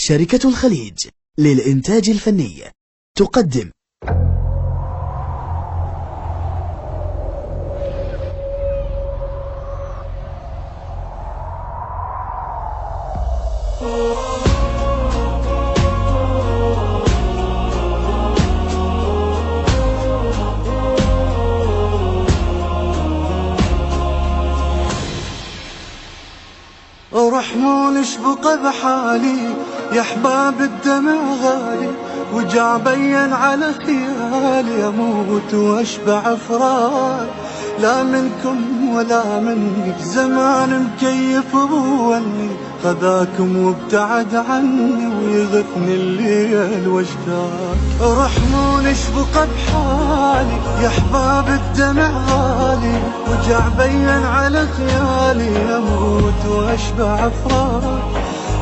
شركة الخليج للإنتاج الفني تقدم رحمون اشبق بحالي يا احباب الدمع غالي، وجع بين على خيالي اموت واشبع فراق. لا منكم ولا مني زمان مكيف بولي، خذاكم وابتعد عني ويغثني الليل واشتاق. رحمون اشبق بحالي يا احباب الدمع غالي، وجع بين على خيالي اموت واشبع فراق.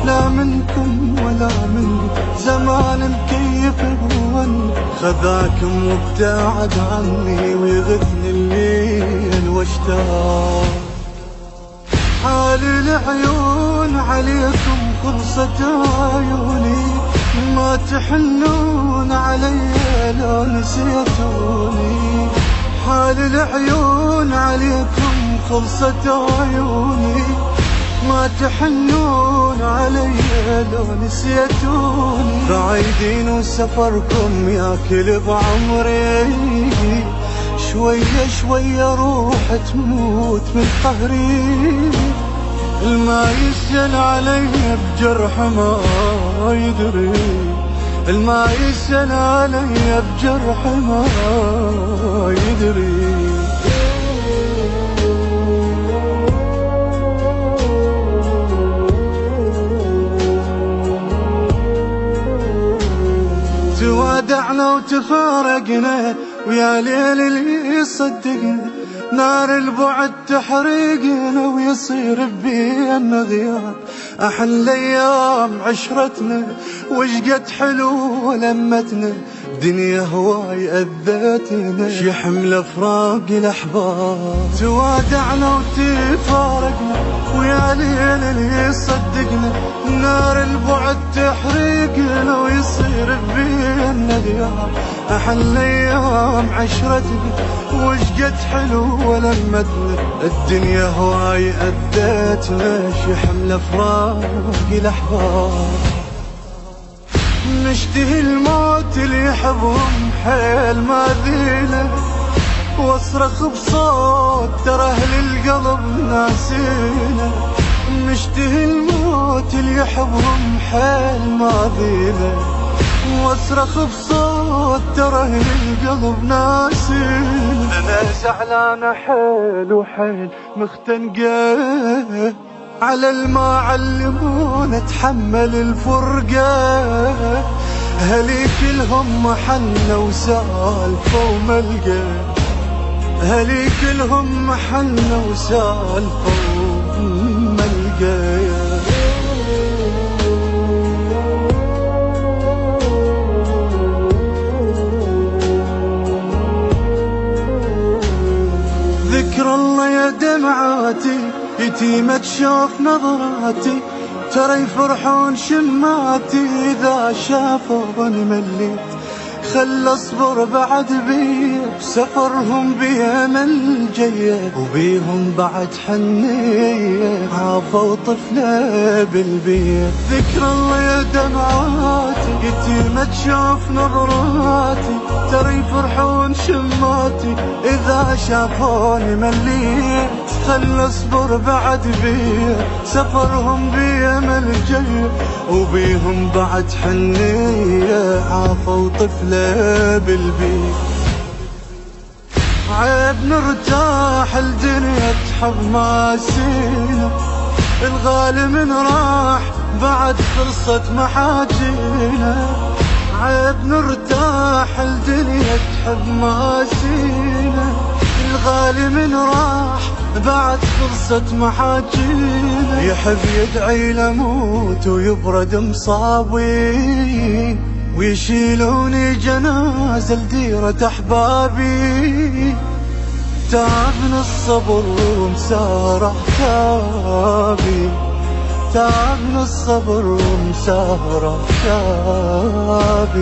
لا منكم ولا مني زمان مكيف بوني، خذاكم وابتعد عني ويغثني الليل واشتاق. حال العيون عليكم خلصت عيوني، ما تحنون علي لو نسيتوني. حال العيون عليكم خلصت عيوني، ما تحنون علي لو نسيتوني. بعيدين وسفركم ياكل بعمري، شوية شوية روح تموت من قهري. الما يسأل علي بجرح ما يدري، الما يسأل علي بجرح ما يدري. توادعنا وتفارقنا ويا ليل اللي يصدقنا، نار البعد تحرقنا ويصير بينا غياب. أحلى أيام عشرتنا وشقد حلو لمتنا، دنيا هواي أذتنا شي حمل فراق الأحباب. توادعنا وتفارقنا ويا ليل اللي يصدقنا، نار البعد تحرقنا ويصير بينا غياب. أحلى أيام عشرتنا وشقد حلو لمتنا، الدنيا هواي أذتنا شي حمل فراق الأحباب. نشتهي الموت اللي يحبهم حيل ما ذيله، واصرخ بصوت ترى اهل القلب ناسينا. نشتهي الموت اللي يحبهم حيل ما ذيله، واصرخ بصوت ترى اهل القلب ناسينا. انا زعلانه حيل وحيل مختنقه، على الما علمونا اتحمل الفرقة. هلي كلهم محنة وسالفة وملقى، هلي كلهم محنة وسالفة وملقى. ذكر الله يا دمعاتي يتيمة تشوف نظراتي، ترى يفرحون شماتي إذا شافوني مليت. خل اصبر بعد بيه بسفرهم بيمن جيه، وبيهم بعد حنيه عافوا طفله بالبيت. ذكر الله يا دمعاتي يتيمة تشوف نظراتي، ترى يفرحون شماتي إذا شافوني مليت. خل اصبر بعد بيه سفرهم بيمن جيه، وبيهم بعد حنيه عافوا طفله بالبيت. عيب نرتاح الدنيا تحب ماسينا، الغالي من راح بعد فرصة محاجينا. عيب نرتاح الدنيا تحب ماسينا، الغالي من راح بعد فرصة محاجينا. يحب يدعي لموت ويبرد مصابي، ويشيلوني جنازة لديرة أحبابي. تعبني الصبر ومسار أحبابي، تعبنا الصبر ومسهرة شابي.